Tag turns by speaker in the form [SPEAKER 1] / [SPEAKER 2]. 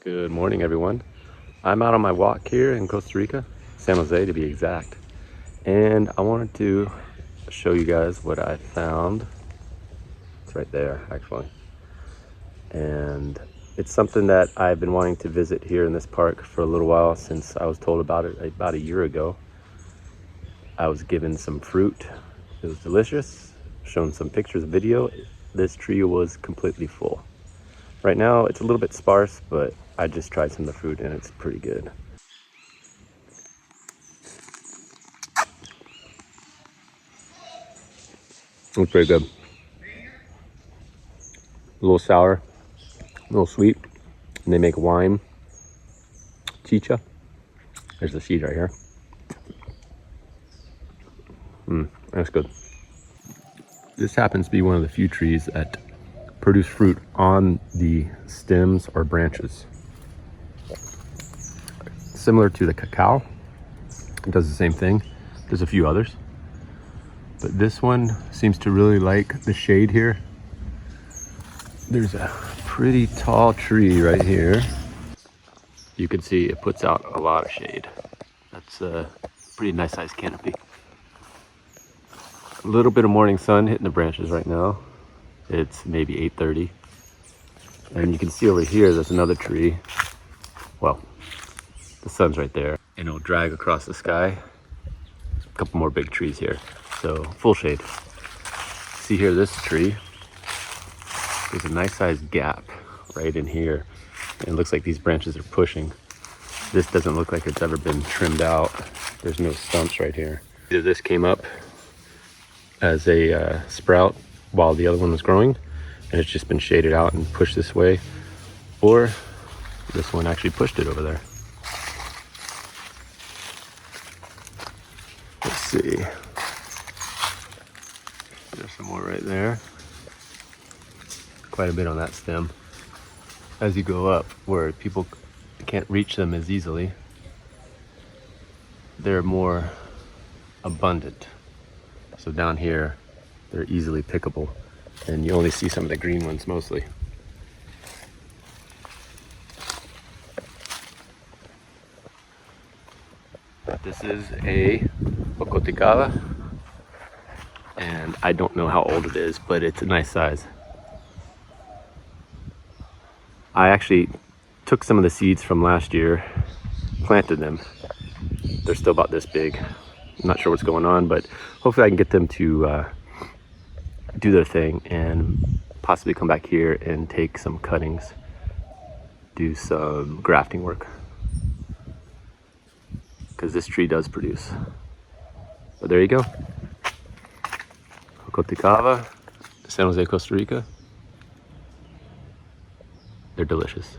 [SPEAKER 1] Good morning, everyone. I'm out on my walk here in Costa Rica, San Jose to be exact, and I wanted to show you guys what I found. It's right there, actually, and it's something that I've been wanting to visit here in this park for a little while since I was told about it about a year ago. I was given some fruit. It was delicious. Shown some pictures, video. This tree was completely full. Right now it's a little bit sparse, but I just tried some of the fruit and it's pretty good. It's pretty good. A little sour, a little sweet, and they make wine. Chicha. There's the seed right here. That's good. This happens to be one of the few trees that produce fruit on the stems or branches. Similar to the cacao, it does the same thing. There's a few others, but this one seems to really like the shade here. There's a pretty tall tree right here. You can see it puts out a lot of shade. That's a pretty nice sized canopy. A little bit of morning sun hitting the branches right now. It's maybe 8:30. And you can see over here, there's another tree. Well, the sun's right there. And it'll drag across the sky. A couple more big trees here. So full shade. See here, this tree. There's a nice sized gap right in here. And it looks like these branches are pushing. This doesn't look like it's ever been trimmed out. There's no stumps right here. Either this came up as a sprout while the other one was growing, and it's just been shaded out and pushed this way, or this one actually pushed it over there. Let's see. There's some more right there. Quite a bit on that stem. As you go up, where people can't reach them as easily, they're more abundant. So down here, they're easily pickable, and you only see some of the green ones mostly. This is a jaboticaba, and I don't know how old it is, but it's a nice size. I actually took some of the seeds from last year, planted them. They're still about this big. I'm not sure what's going on, but hopefully I can get them to do their thing and possibly come back here and take some cuttings, do some grafting work, because this tree does produce. But there you go. Jabuticaba, San Jose, Costa Rica. They're delicious.